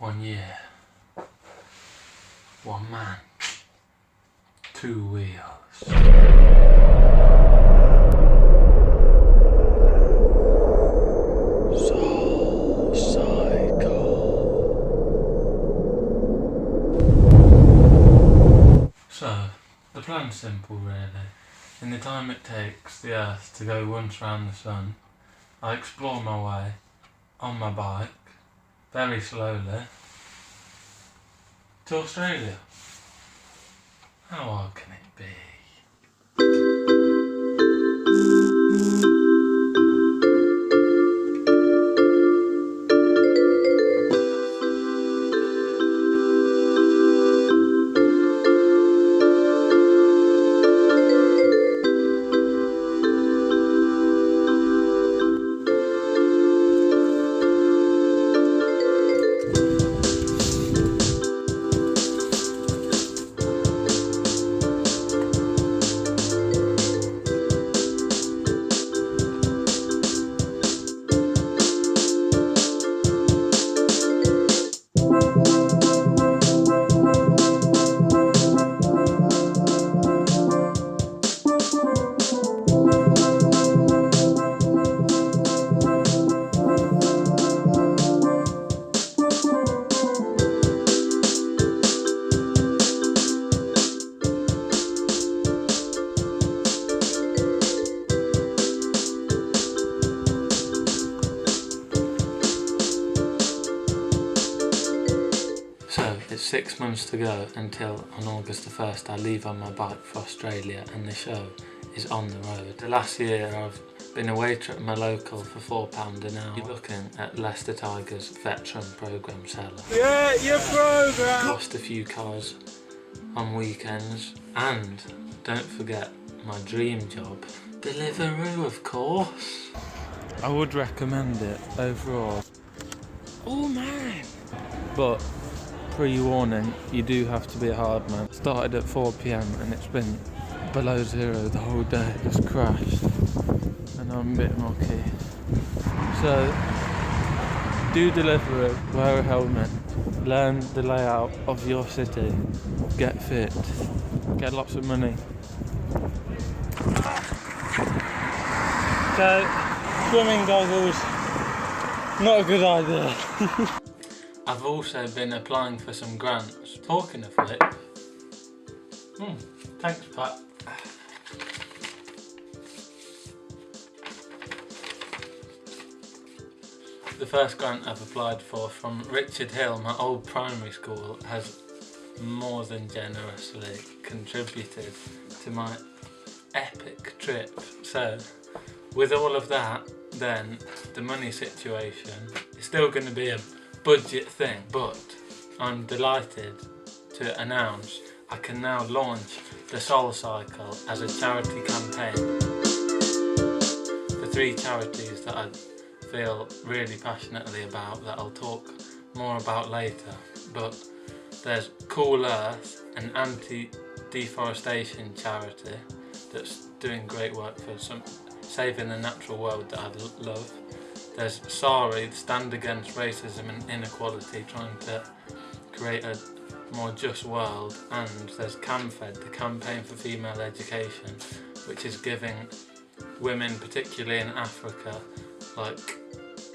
1 year, 1 man, 2 wheels. Soul Cycle. So, the plan's simple really. In the time it takes the Earth to go once round the Sun, I explore my way on my bike, very slowly, to Australia. How hard can it be? It's 6 months to go until on August the 1st I leave on my bike for Australia and the show is on the road. The last year I've been a waiter at my local for £4 an hour. You're looking at Leicester Tigers veteran programme seller. Yeah, your programme! Lost a few cars on weekends and don't forget my dream job, Deliveroo of course. I would recommend it overall. Oh man! But pre-warning, you do have to be a hard man. Started at 4 PM and it's been below 0 the whole day, just crashed. And I'm a bit mucky. So, do Deliveroo, wear a helmet, learn the layout of your city, get fit, get lots of money. So, swimming goggles, not a good idea. I've also been applying for some grants. Talking of which, thanks Pat. The first grant I've applied for from Richard Hill, my old primary school, has more than generously contributed to my epic trip. So, with all of that, then the money situation is still going to be a budget thing, but I'm delighted to announce I can now launch the Soul Cycle as a charity campaign for 3 charities that I feel really passionately about that I'll talk more about later. But there's Cool Earth, an anti-deforestation charity that's doing great work for saving the natural world that I love. There's SARI, Stand Against Racism and Inequality, trying to create a more just world. And there's CAMFED, the Campaign for Female Education, which is giving women, particularly in Africa, like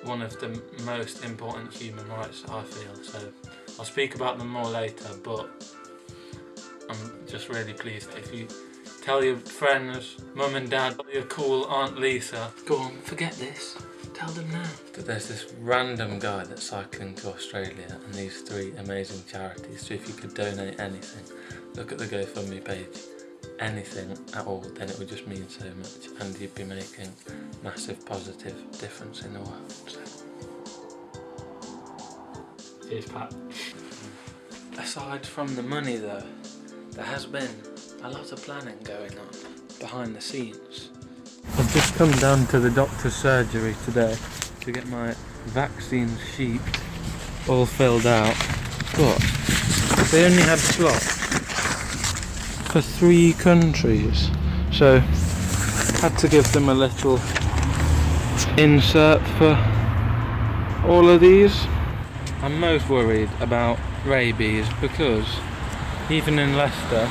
one of the most important human rights, I feel. So I'll speak about them more later, but I'm just really pleased if you tell your friends, mum and dad, your cool Aunt Lisa. Go on, forget this. Tell them now. But there's this random guy that's cycling to Australia and these 3 amazing charities, so if you could donate anything, look at the GoFundMe page, anything at all, then it would just mean so much and you'd be making massive positive difference in the world. So. Cheers Pat. Aside from the money though, there has been a lot of planning going on behind the scenes. I've just come down to the doctor's surgery today to get my vaccine sheet all filled out, but they only had slots for 3 countries, so had to give them a little insert for all of these. I'm most worried about rabies because even in Leicester,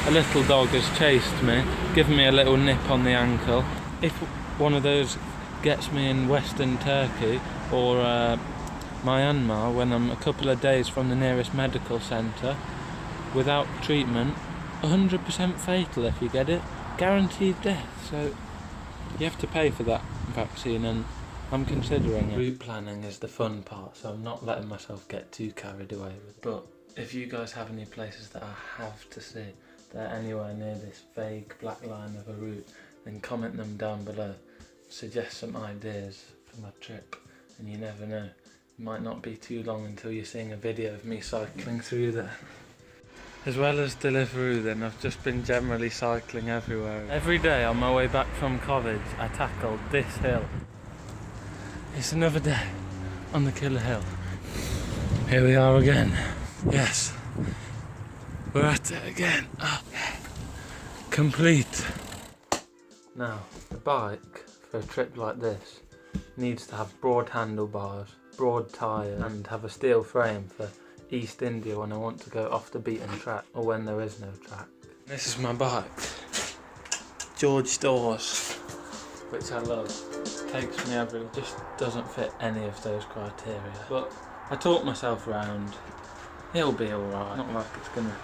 a little dog has chased me, given me a little nip on the ankle. If one of those gets me in Western Turkey or Myanmar when I'm a couple of days from the nearest medical centre, without treatment, 100% fatal if you get it, guaranteed death. So you have to pay for that vaccine, and I'm considering it. Route planning is the fun part, so I'm not letting myself get too carried away with it. But if you guys have any places that I have to see that are anywhere near this vague black line of a route, then comment them down below. Suggest some ideas for my trip, and you never know, it might not be too long until you're seeing a video of me cycling through there. As well as Deliveroo then, I've just been generally cycling everywhere. Every day on my way back from college I tackled this hill. It's another day on the killer hill. Here we are again. Yes, we're at it again. Oh, complete. Now, the bike for a trip like this needs to have broad handlebars, broad tyres, and have a steel frame for East India when I want to go off the beaten track or when there is no track. This is my bike, George Stores, which I love. Takes me everywhere, just doesn't fit any of those criteria. But I talked myself around, it'll be alright, not like it's gonna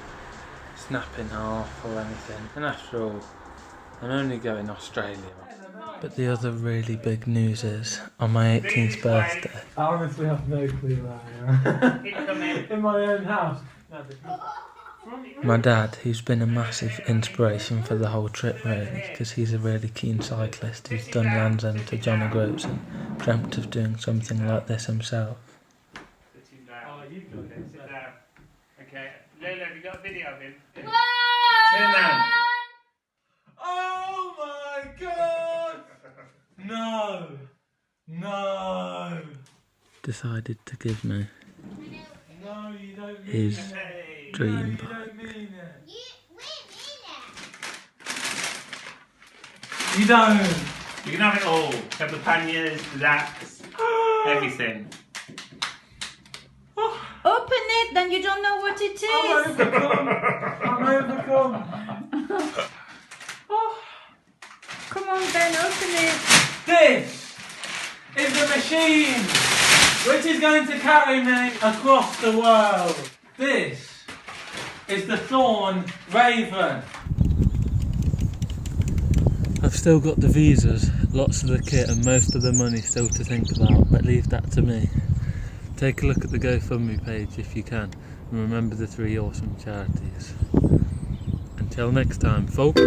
snap in half or anything. And after all, I'm only going Australia. But the other really big news is, on my 18th birthday, I honestly have no clue where I am. In my own house. my dad, who's been a massive inspiration for the whole trip really, because he's a really keen cyclist who's done Land's End to John O'Groats and dreamt of doing something like this himself. Okay, Lola, have you got a video of him? Turn down. Oh my god! No! No! Decided to give me No, you don't mean his it. dream No, you bike. don't mean it. You don't. You can have it all. Have the panniers, the laps, everything. Open it, then you don't know what it I'm is. overcome. I'm overcome. Come on, Ben, open it. This is the machine which is going to carry me across the world. This is the Thorn Raven. I've still got the visas, lots of the kit and most of the money still to think about, but leave that to me. Take a look at the GoFundMe page if you can, and remember the 3 awesome charities. Until next time, folks.